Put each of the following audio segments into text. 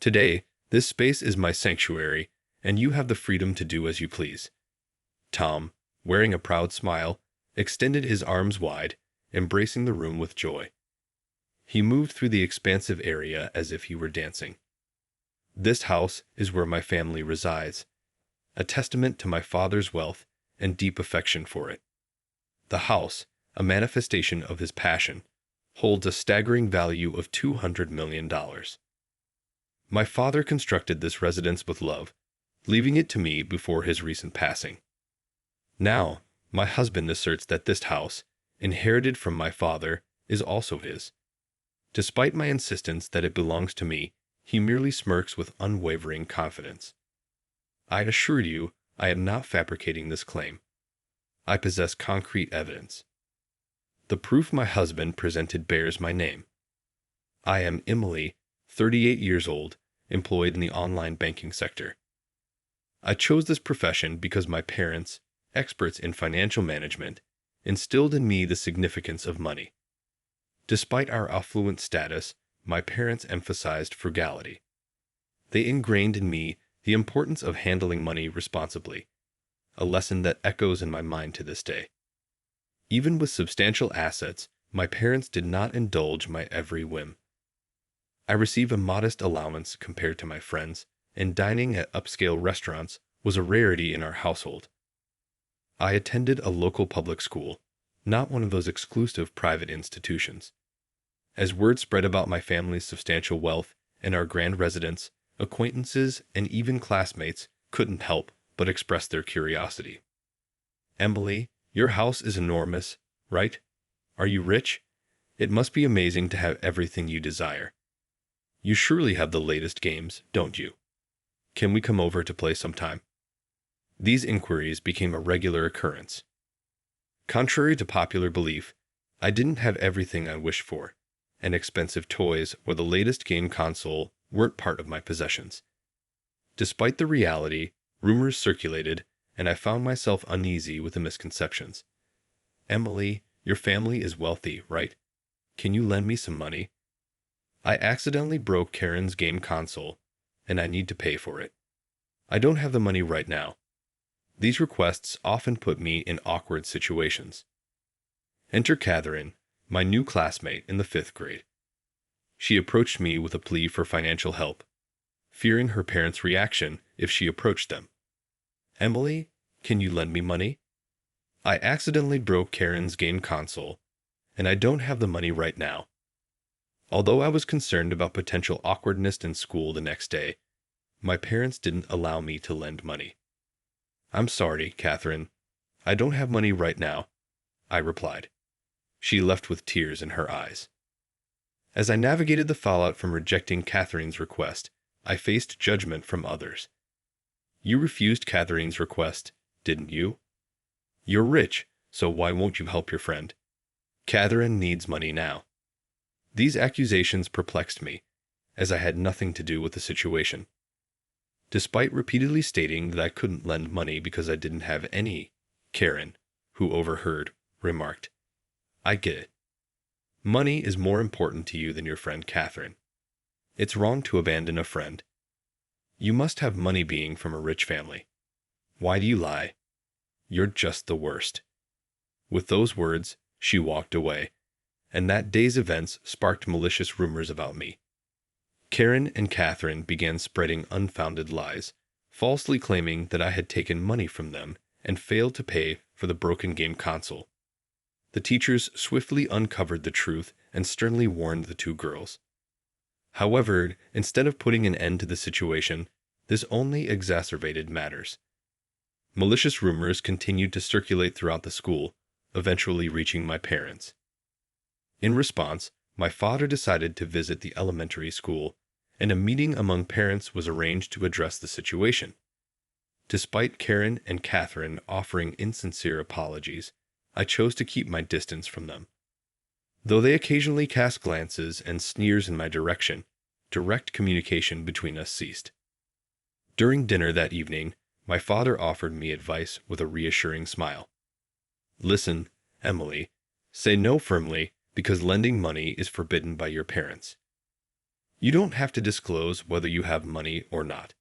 Today, this space is my sanctuary, and you have the freedom to do as you please." Tom, wearing a proud smile, extended his arms wide, embracing the room with joy. He moved through the expansive area as if he were dancing. "This house is where my family resides, a testament to my father's wealth and deep affection for it. The house, a manifestation of his passion, holds a staggering value of $200 million. My father constructed this residence with love, leaving it to me before his recent passing. Now, my husband asserts that this house, inherited from my father, is also his. Despite my insistence that it belongs to me, he merely smirks with unwavering confidence. I assure you, I am not fabricating this claim. I possess concrete evidence. The proof my husband presented bears my name. I am Emily, 38 years old, employed in the online banking sector. I chose this profession because my parents, experts in financial management, instilled in me the significance of money. Despite our affluent status, my parents emphasized frugality. They ingrained in me the importance of handling money responsibly, a lesson that echoes in my mind to this day. Even with substantial assets, my parents did not indulge my every whim. I receive a modest allowance compared to my friends, and dining at upscale restaurants was a rarity in our household. I attended a local public school, not one of those exclusive private institutions. As word spread about my family's substantial wealth and our grand residence, acquaintances and even classmates couldn't help but express their curiosity. "Emily, your house is enormous, right? Are you rich? It must be amazing to have everything you desire. You surely have the latest games, don't you? Can we come over to play sometime?" These inquiries became a regular occurrence. Contrary to popular belief, I didn't have everything I wished for, and expensive toys or the latest game console weren't part of my possessions. Despite the reality, rumors circulated, and I found myself uneasy with the misconceptions. "Emily, your family is wealthy, right? Can you lend me some money? I accidentally broke Karen's game console, and I need to pay for it. I don't have the money right now." These requests often put me in awkward situations. Enter Catherine, my new classmate in the 5th grade. She approached me with a plea for financial help, fearing her parents' reaction if she approached them. "Emily, can you lend me money? I accidentally broke Karen's game console, and I don't have the money right now." Although I was concerned about potential awkwardness in school the next day, my parents didn't allow me to lend money. "I'm sorry, Catherine. I don't have money right now," I replied. She left with tears in her eyes. As I navigated the fallout from rejecting Catherine's request, I faced judgment from others. "You refused Catherine's request, didn't you? You're rich, so why won't you help your friend? Catherine needs money now." These accusations perplexed me, as I had nothing to do with the situation. Despite repeatedly stating that I couldn't lend money because I didn't have any, Karen, who overheard, remarked, "I get it. Money is more important to you than your friend Catherine. It's wrong to abandon a friend. You must have money being from a rich family. Why do you lie? You're just the worst." With those words, she walked away, and that day's events sparked malicious rumors about me. Karen and Catherine began spreading unfounded lies, falsely claiming that I had taken money from them and failed to pay for the broken game console. The teachers swiftly uncovered the truth and sternly warned the two girls. However, instead of putting an end to the situation, this only exacerbated matters. Malicious rumors continued to circulate throughout the school, eventually reaching my parents. In response, my father decided to visit the elementary school, and a meeting among parents was arranged to address the situation. Despite Karen and Catherine offering insincere apologies, I chose to keep my distance from them. Though they occasionally cast glances and sneers in my direction, direct communication between us ceased. During dinner that evening, my father offered me advice with a reassuring smile. "Listen, Emily, say no firmly, because lending money is forbidden by your parents. You don't have to disclose whether you have money or not.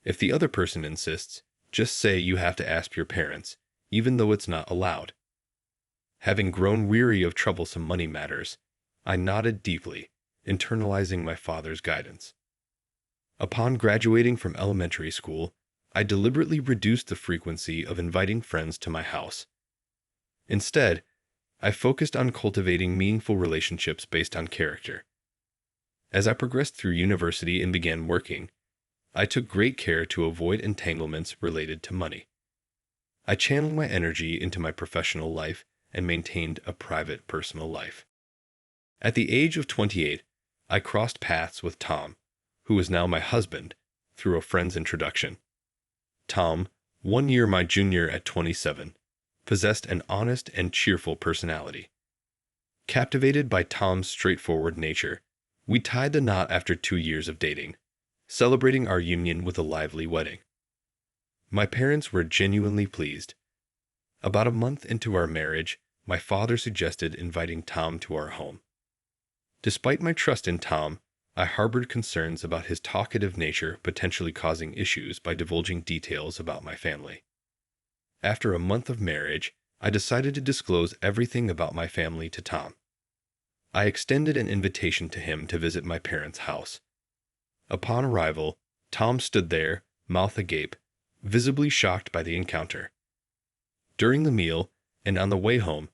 If the other person insists, just say you have to ask your parents, even though it's not allowed. Having grown weary of troublesome money matters, I nodded deeply, internalizing my father's guidance. Upon graduating from elementary school, I deliberately reduced the frequency of inviting friends to my house. Instead, I focused on cultivating meaningful relationships based on character. As I progressed through university and began working, I took great care to avoid entanglements related to money. I channeled my energy into my professional life and maintained a private personal life. At the age of 28, I crossed paths with Tom, who is now my husband, through a friend's introduction. Tom, 1 year my junior at 27, possessed an honest and cheerful personality. Captivated by Tom's straightforward nature, we tied the knot after 2 years of dating, celebrating our union with a lively wedding. My parents were genuinely pleased. About a month into our marriage, my father suggested inviting Tom to our home. Despite my trust in Tom, I harbored concerns about his talkative nature potentially causing issues by divulging details about my family. After a month of marriage, I decided to disclose everything about my family to Tom. I extended an invitation to him to visit my parents' house. Upon arrival, Tom stood there, mouth agape, visibly shocked by the encounter. During the meal, and on the way home,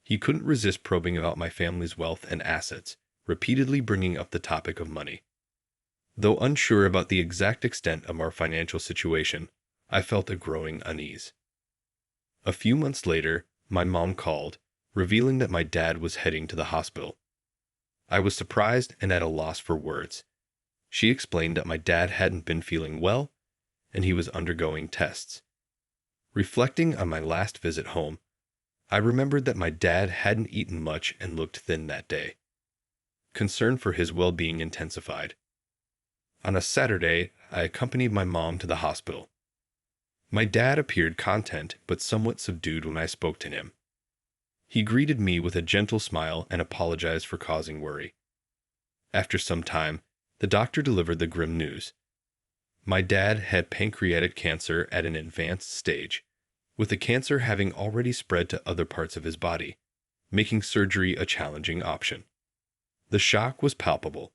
he couldn't resist probing about my family's wealth and assets, repeatedly bringing up the topic of money. Though unsure about the exact extent of our financial situation, I felt a growing unease. A few months later, my mom called, revealing that my dad was heading to the hospital. I was surprised and at a loss for words. She explained that my dad hadn't been feeling well, and he was undergoing tests. Reflecting on my last visit home, I remembered that my dad hadn't eaten much and looked thin that day. Concern for his well-being intensified. On a Saturday, I accompanied my mom to the hospital. My dad appeared content but somewhat subdued when I spoke to him. He greeted me with a gentle smile and apologized for causing worry. After some time, the doctor delivered the grim news. My dad had pancreatic cancer at an advanced stage, with the cancer having already spread to other parts of his body, making surgery a challenging option. The shock was palpable,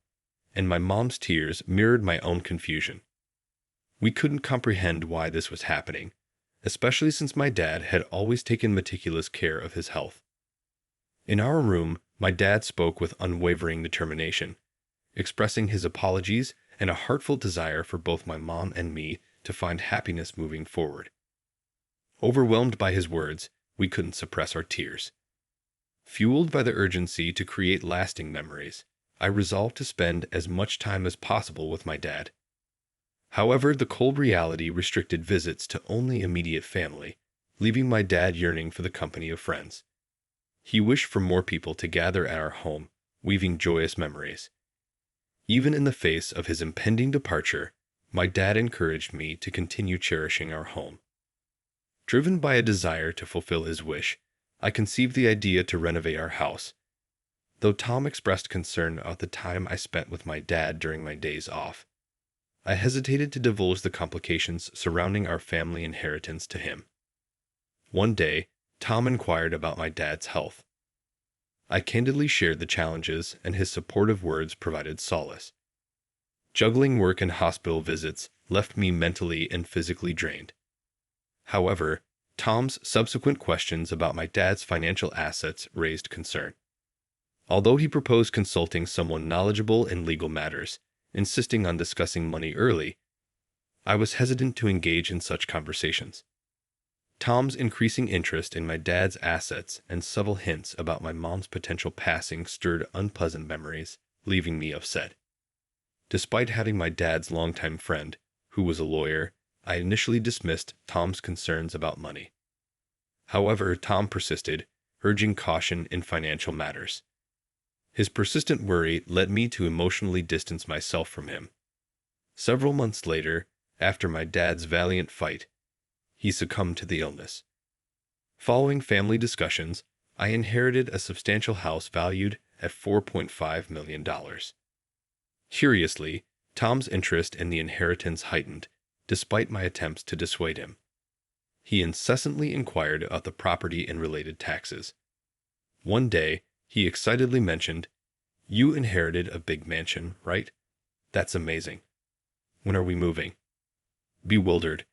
and my mom's tears mirrored my own confusion. We couldn't comprehend why this was happening, especially since my dad had always taken meticulous care of his health. In our room, my dad spoke with unwavering determination, expressing his apologies and a heartfelt desire for both my mom and me to find happiness moving forward. Overwhelmed by his words, we couldn't suppress our tears. Fueled by the urgency to create lasting memories, I resolved to spend as much time as possible with my dad. However, the cold reality restricted visits to only immediate family, leaving my dad yearning for the company of friends. He wished for more people to gather at our home, weaving joyous memories. Even in the face of his impending departure, my dad encouraged me to continue cherishing our home. Driven by a desire to fulfill his wish, I conceived the idea to renovate our house. Though Tom expressed concern about the time I spent with my dad during my days off, I hesitated to divulge the complications surrounding our family inheritance to him. One day, Tom inquired about my dad's health. I candidly shared the challenges, and his supportive words provided solace. Juggling work and hospital visits left me mentally and physically drained. However, Tom's subsequent questions about my dad's financial assets raised concern. Although he proposed consulting someone knowledgeable in legal matters, insisting on discussing money early, I was hesitant to engage in such conversations. Tom's increasing interest in my dad's assets and subtle hints about my mom's potential passing stirred unpleasant memories, leaving me upset. Despite having my dad's longtime friend, who was a lawyer, I initially dismissed Tom's concerns about money. However, Tom persisted, urging caution in financial matters. His persistent worry led me to emotionally distance myself from him. Several months later, after my dad's valiant fight, he succumbed to the illness. Following family discussions, I inherited a substantial house valued at $4.5 million. Curiously, Tom's interest in the inheritance heightened, despite my attempts to dissuade him. He incessantly inquired about the property and related taxes. One day, he excitedly mentioned, "You inherited a big mansion, right? That's amazing. When are we moving?" Bewildered,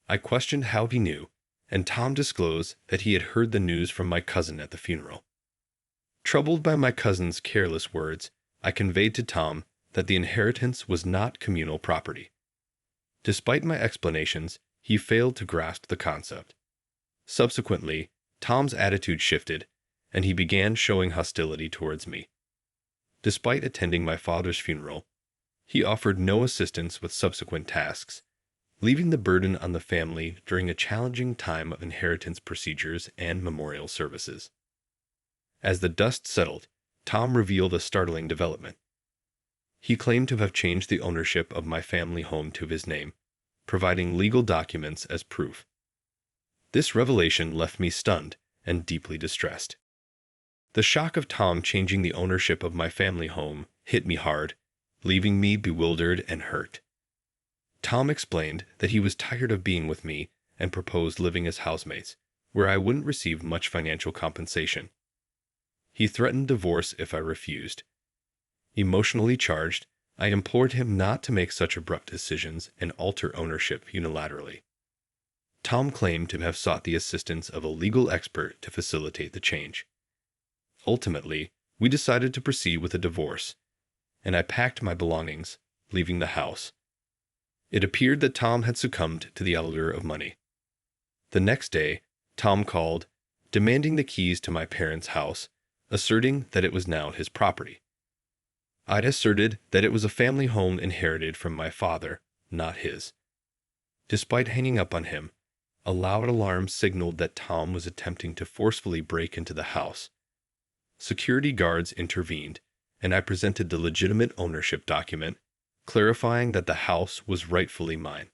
I questioned how he knew, and Tom disclosed that he had heard the news from my cousin at the funeral. Troubled by my cousin's careless words, I conveyed to Tom that the inheritance was not communal property. Despite my explanations, he failed to grasp the concept. Subsequently, Tom's attitude shifted, and he began showing hostility towards me. Despite attending my father's funeral, he offered no assistance with subsequent tasks, leaving the burden on the family during a challenging time of inheritance procedures and memorial services. As the dust settled, Tom revealed a startling development. He claimed to have changed the ownership of my family home to his name, providing legal documents as proof. This revelation left me stunned and deeply distressed. The shock of Tom changing the ownership of my family home hit me hard, leaving me bewildered and hurt. Tom explained that he was tired of being with me and proposed living as housemates, where I wouldn't receive much financial compensation. He threatened divorce if I refused. Emotionally charged, I implored him not to make such abrupt decisions and alter ownership unilaterally. Tom claimed to have sought the assistance of a legal expert to facilitate the change. Ultimately, we decided to proceed with a divorce, and I packed my belongings, leaving the house. It appeared that Tom had succumbed to the allure of money. The next day, Tom called, demanding the keys to my parents' house, asserting that it was now his property. I'd asserted that it was a family home inherited from my father, not his. Despite hanging up on him, a loud alarm signaled that Tom was attempting to forcefully break into the house. Security guards intervened, and I presented the legitimate ownership document, clarifying that the house was rightfully mine.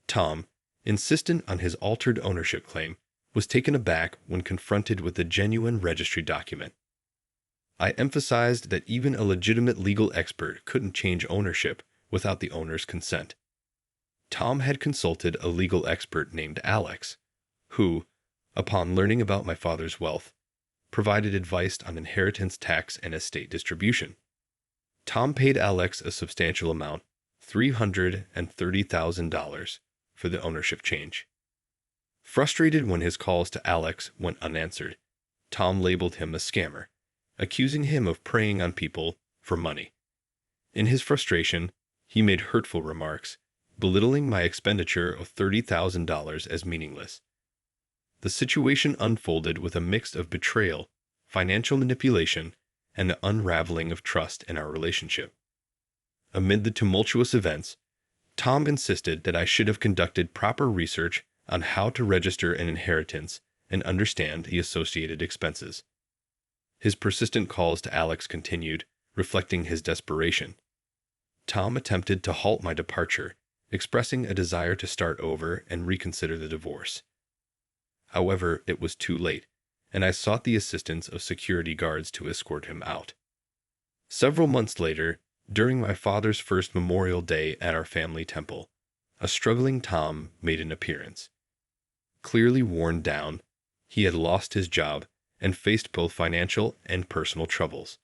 Tom, insistent on his altered ownership claim, was taken aback when confronted with the genuine registry document. I emphasized that even a legitimate legal expert couldn't change ownership without the owner's consent. Tom had consulted a legal expert named Alex, who, upon learning about my father's wealth, provided advice on inheritance tax and estate distribution. Tom paid Alex a substantial amount, $330,000, for the ownership change. Frustrated when his calls to Alex went unanswered, Tom labeled him a scammer, accusing him of preying on people for money. In his frustration, he made hurtful remarks, belittling my expenditure of $30,000 as meaningless. The situation unfolded with a mix of betrayal, financial manipulation, and the unraveling of trust in our relationship. Amid the tumultuous events, Tom insisted that I should have conducted proper research on how to register an inheritance and understand the associated expenses. His persistent calls to Alex continued, reflecting his desperation. Tom attempted to halt my departure, expressing a desire to start over and reconsider the divorce. However, it was too late, and I sought the assistance of security guards to escort him out. Several months later, during my father's first Memorial Day at our family temple, a struggling Tom made an appearance. Clearly worn down, he had lost his job and faced both financial and personal troubles.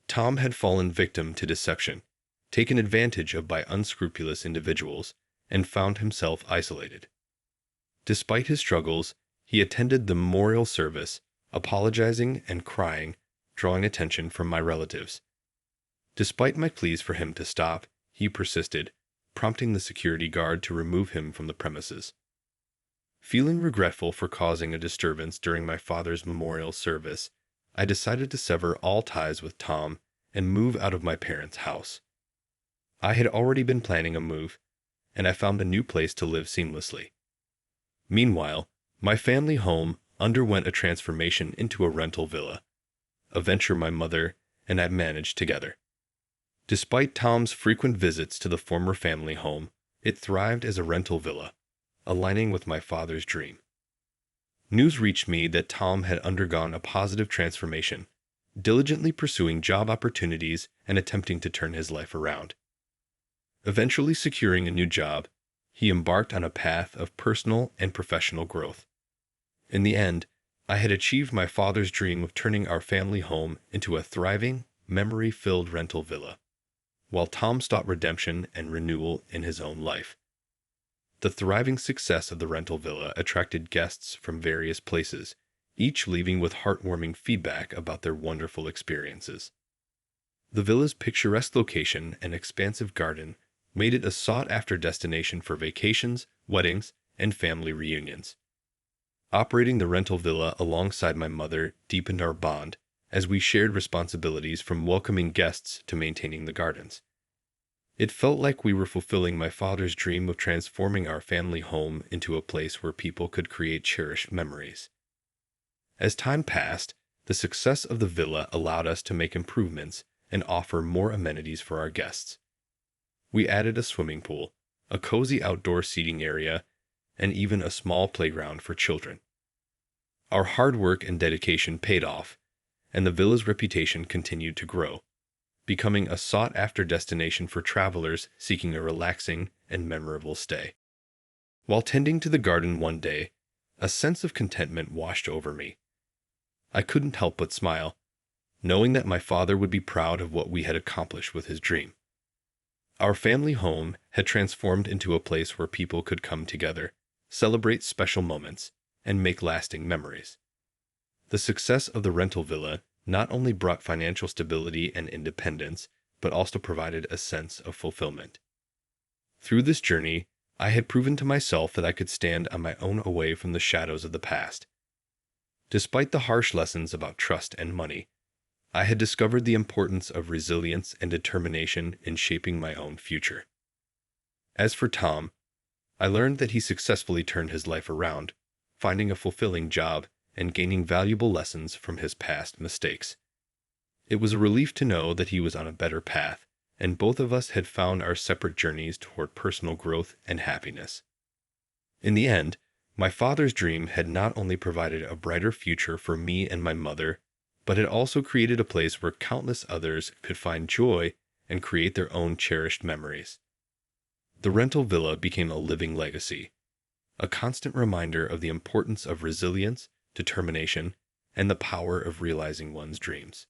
Tom had fallen victim to deception, taken advantage of by unscrupulous individuals, and found himself isolated. Despite his struggles, he attended the memorial service, apologizing and crying, drawing attention from my relatives. Despite my pleas for him to stop, he persisted, prompting the security guard to remove him from the premises. Feeling regretful for causing a disturbance during my father's memorial service, I decided to sever all ties with Tom and move out of my parents' house. I had already been planning a move, and I found a new place to live seamlessly. Meanwhile, my family home underwent a transformation into a rental villa, a venture my mother and I managed together. Despite Tom's frequent visits to the former family home, it thrived as a rental villa, aligning with my father's dream. News reached me that Tom had undergone a positive transformation, diligently pursuing job opportunities and attempting to turn his life around. Eventually securing a new job, he embarked on a path of personal and professional growth. In the end, I had achieved my father's dream of turning our family home into a thriving, memory-filled rental villa, while Tom sought redemption and renewal in his own life. The thriving success of the rental villa attracted guests from various places, each leaving with heartwarming feedback about their wonderful experiences. The villa's picturesque location and expansive garden made it a sought-after destination for vacations, weddings, and family reunions. Operating the rental villa alongside my mother deepened our bond, as we shared responsibilities from welcoming guests to maintaining the gardens. It felt like we were fulfilling my father's dream of transforming our family home into a place where people could create cherished memories. As time passed, the success of the villa allowed us to make improvements and offer more amenities for our guests. We added a swimming pool, a cozy outdoor seating area, and even a small playground for children. Our hard work and dedication paid off, and the villa's reputation continued to grow, becoming a sought-after destination for travelers seeking a relaxing and memorable stay. While tending to the garden one day, a sense of contentment washed over me. I couldn't help but smile, knowing that my father would be proud of what we had accomplished with his dream. Our family home had transformed into a place where people could come together, celebrate special moments, and make lasting memories. The success of the rental villa not only brought financial stability and independence, but also provided a sense of fulfillment. Through this journey, I had proven to myself that I could stand on my own away from the shadows of the past. Despite the harsh lessons about trust and money, I had discovered the importance of resilience and determination in shaping my own future. As for Tom, I learned that he successfully turned his life around, finding a fulfilling job and gaining valuable lessons from his past mistakes. It was a relief to know that he was on a better path, and both of us had found our separate journeys toward personal growth and happiness. In the end, my father's dream had not only provided a brighter future for me and my mother, but it also created a place where countless others could find joy and create their own cherished memories. The rental villa became a living legacy, a constant reminder of the importance of resilience, determination, and the power of realizing one's dreams.